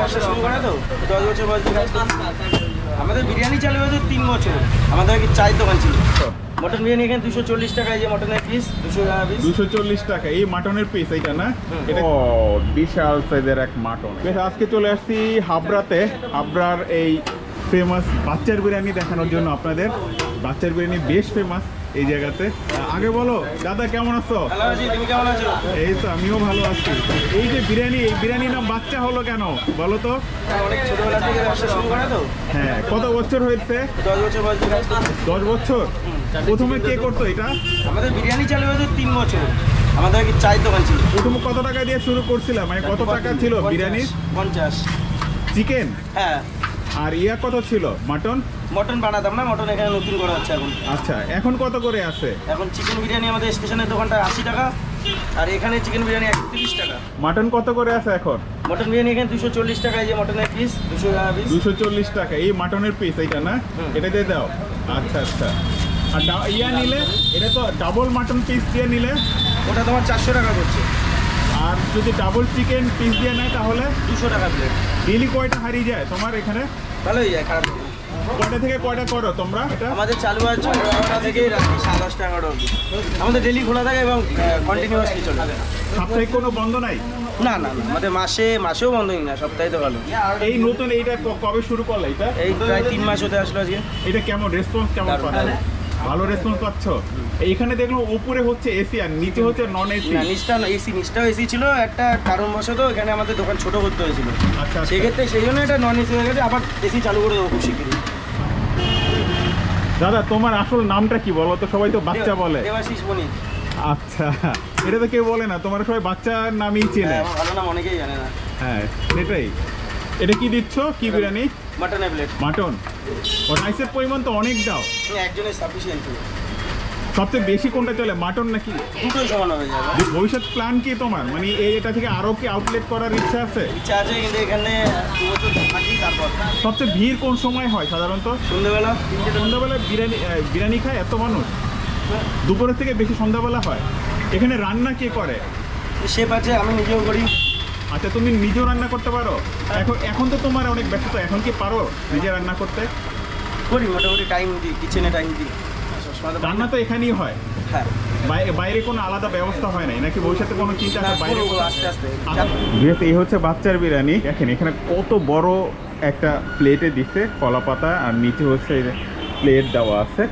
ব্যবসা শুরু করা তো 10 বছর বয়স থেকে আমাদের বিরিয়ানি চালু হয়েছে 3 বছর। আমাদের চায়ের দোকান ছিল। মটন বিরিয়ানি এখানে 240 টাকা, এই যে মটনের পিস 200 টাকা পিস। 240 টাকা এই মাটনের পিস, এইটা না? এটা বিশাল সাইজের এক মাটন। বেশ, আজকে চলে আসছি হাবড়াতে। হাবড়ার এই ফেমাস বাচ্চার বিরিয়ানি দেখানোর জন্য আপনাদের। বাচ্চার বিরিয়ানি বেশ ফেমাস এই জায়গাতে। আগে বলো দাদা, কেমন আছো? ভালো আছি, তুমি কেমন আছো? এই তো আমিও ভালো আছি। এই যে বিরিয়ানি, এই বিরিয়ানির নাম বাচ্চা হলো কেন বলো তো? অনেক ছোটবেলা থেকে ব্যবসা শুরু করা তো। হ্যাঁ, কত বছর হয়েছে? 10 বছর বয়স থেকে 10 বছর। প্রথমে কে করতো এটা? আমাদের বিরিয়ানি চালু হয়েছে 3 বছর। আমাদের চায়ের দোকান ছিল। প্রথমে কত টাকা দিয়ে শুরু করছিলাম, মানে কত টাকা ছিল বিরিয়ানি? 50। চিকেন? হ্যাঁ। আর ইয়া কত ছিল? মাটন? মটন বানাতাম না, মটন এখানে নতুন করা হচ্ছে এখন। আচ্ছা, এখন কত করে আছে? এখন চিকেন বিরিয়ানি আমাদের স্টেশনের দোকানটা 80 টাকা, আর এখানে চিকেন বিরিয়ানি 31 টাকা। মাটন কত করে আছে এখন? মটন বিরিয়ানি এখানে 240 টাকা, এই যে মটনের পিস 200 টাকা পিস। 240 টাকা এই মাটনের পিস, এইটা না? এটা দিয়ে দাও। আচ্ছা আচ্ছা। আর ইয়া নিলে, এটা তো ডাবল মাটন পিস দিয়ে নিলে ওটা তোমার 400 টাকা করছে। আর যদি ডাবল চিকেন পিস দিয়ে নেয় তাহলে 200 টাকা প্লেট। ডেলি কয়টা হারিয়ে যায় তোমার এখানে? ভালোই যায়, খারাপ না। কয়টা থেকে কয়টা করো তোমরা এটা? আমাদের চালু আছে 9টা থেকে রাত্রি 10:30 অবধি। আমাদের ডেলি খোলা থাকে এবং কন্টিনিউয়াসলি চলে। সাপ্তাহিক কোনো বন্ধ নাই? না না না, আমাদের মাসেও বন্ধ হয় না, সপ্তাহে তো ভালো। এই নতুন এইটা কবে শুরু করলে এটা? এই প্রায় 3 মাস হতে আসলো আজকে। এটা কেমন রেসপন্স, কেমন পাচ্ছ? ভালো রেসপন্স পাচ্ছ? এইখানে দেখলো উপরে হচ্ছে এসি আর নিচে হচ্ছে নন এসি। না, নিচটাও এসি ছিল, একটা কারণবশত এখানে আমাদের দোকান ছোট করতে হয়েছিল। আচ্ছা, সেক্ষেত্রে সেই জন্য এটা নন এসি হয়ে গেছে, আবার এসি চালু করে দেবো খুব শিগগিরই। দাদা, তোমার আসল নামটা কি বলো তো? সবাই তো বাচ্চা বলে। দেবাশিস বণিক। আচ্ছা, এটা তো কেউ বলে না, তোমার সবাই বাচ্চার নামই চেনে। আমার ভালো নাম অনেকেই জানে না। হ্যাঁ, সেটাই। এটা কি দিচ্ছ? কি বিরিয়ানি? Mutton plate. মাটন। ও, রাইসের পরিমাণ তো অনেক দাও। একজনের সাফিসিয়েন্ট ছিল। সবচেয়ে বেশি কোনটা চলে, মাটন নাকি? দুটোই সমান হয়ে যাবে। যে ভবিষ্যৎ প্ল্যান কি তোমার, মানে এটা থেকে আরো কি আউটলেট করার ইচ্ছা আছে? ইচ্ছা আছে, কিন্তু এখানে 2 বছর থাকি তারপর। সবচেয়ে ভিড় কোন সময় হয় সাধারণত? সন্ধ্যেবেলা 3টে। সন্ধ্যাবেলা বিরিয়ানি খায় এত মানুষ? দুপুরের থেকে বেশি সন্ধ্যাবেলা হয়। এখানে রান্না কে করে? শেফ আছে, আমি নিজেও করি। আচ্ছা, তুমি নিজেও রান্না করতে পারো? এখন তো তোমার অনেক ব্যস্ততা, এখন কি পারো নিজে রান্না করতে? করি মোটামুটি, টাইম দিই, কিচেনে টাইম দিই। রান্না তো এখানেই হয়? হ্যাঁ। বাইরে কোনো আলাদা ব্যবস্থা হয় নাই নাকি? ভবিষ্যতে কোনো চিন্তা আছে বাইরে? আস্তে আস্তে। এই হচ্ছে বাচ্চার বিরিয়ানি। দেখেন এখানে কত বড় একটা প্লেটে দিচ্ছে কলা পাতা, আর নিচে হচ্ছে প্লেট দেওয়া আছে।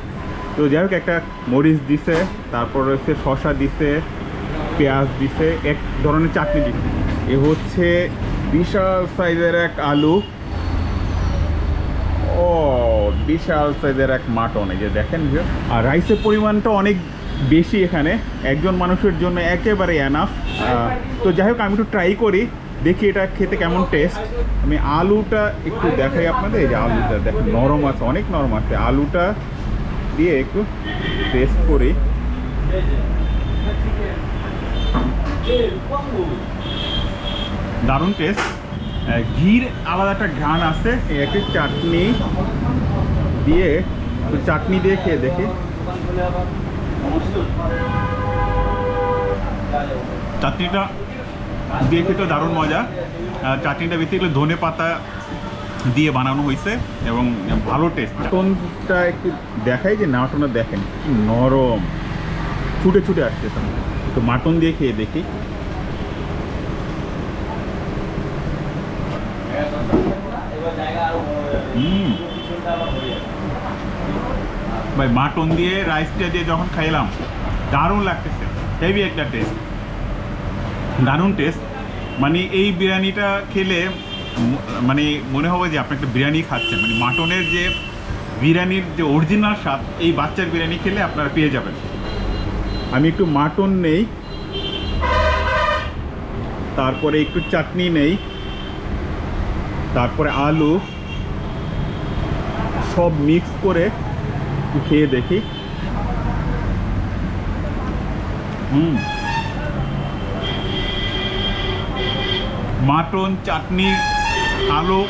তো যাই হোক, একটা মরিচ দিছে, তারপর হচ্ছে শসা দিছে, পেঁয়াজ দিছে, এক ধরনের চাটনি দিচ্ছে। এ হচ্ছে বিশাল সাইজের এক আলু। ও, বিশাল সাইজের এক মাটন, এই যে দেখেন। আর রাইসের পরিমাণটা অনেক বেশি এখানে, একজন মানুষের জন্য একেবারে এনাফ। তো যাই হোক, আমি একটু ট্রাই করি, দেখি এটা খেতে কেমন টেস্ট। আমি আলুটা একটু দেখাই আপনাদের। এই যে আলুটা দেখেন, নরম আছে, অনেক নরম আছে। আলুটা দিয়ে একটু টেস্ট করি। দারুণ টেস্ট, ঘির আলাদা একটা ঘ্রাণ আছে। একটু চাটনি দিয়ে, চাটনি দিয়ে খেয়ে দেখি। চাটনিটা দিয়ে খেতে দারুণ মজা। চাটনিটা বেসিক্যালি ধনে পাতা দিয়ে বানানো হয়েছে এবং ভালো টেস্ট। মাটনটা একটু দেখাই, যে মাটনটা দেখেন কি নরম, ছুটে ছুটে আসতেছে। তো মাটন দিয়ে খেয়ে দেখি। ভাই, মাটন দিয়ে রাইসটা দিয়ে যখন খাইলাম, দারুণ লাগতেছে, হেভি একটা টেস্ট, দারুণ টেস্ট। মানে এই বিরিয়ানিটা খেলে মানে মনে হবে যে আপনি একটা বিরিয়ানি খাচ্ছেন। মানে মাটনের যে বিরিয়ানির যে অরিজিনাল স্বাদ, এই বাচ্চার বিরিয়ানি খেলে আপনারা পেয়ে যাবেন। আমি একটু মাটন নেই, তারপরে একটু চাটনি নেই, তারপরে আলু, সব মিক্স করে খেয়ে দেখি। মাটন, চাটনি, আলু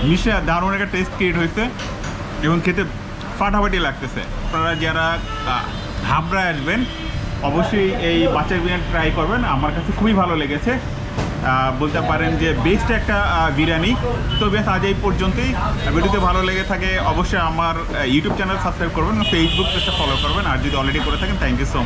মিশে দারুণ একটা টেস্ট ক্রিয়েট হয়েছে এবং খেতে ফাটাফাটি লাগতেছে। আপনারা যারা হাবড়ায় আসবেন অবশ্যই এই বাচ্চার বিরিয়ানি ট্রাই করবেন, আমার কাছে খুবই ভালো লেগেছে। বলতে পারেন যে বেস্ট একটা বিরিয়ানি। তো বেশ আজ এই পর্যন্তই। ভিডিওতে ভালো লেগে থাকে অবশ্যই আমার ইউটিউব চ্যানেল সাবস্ক্রাইব করবেন, ফেসবুক পেজটা ফলো করবেন, আর যদি অলরেডি করে থাকেন থ্যাংক ইউ সো মাচ।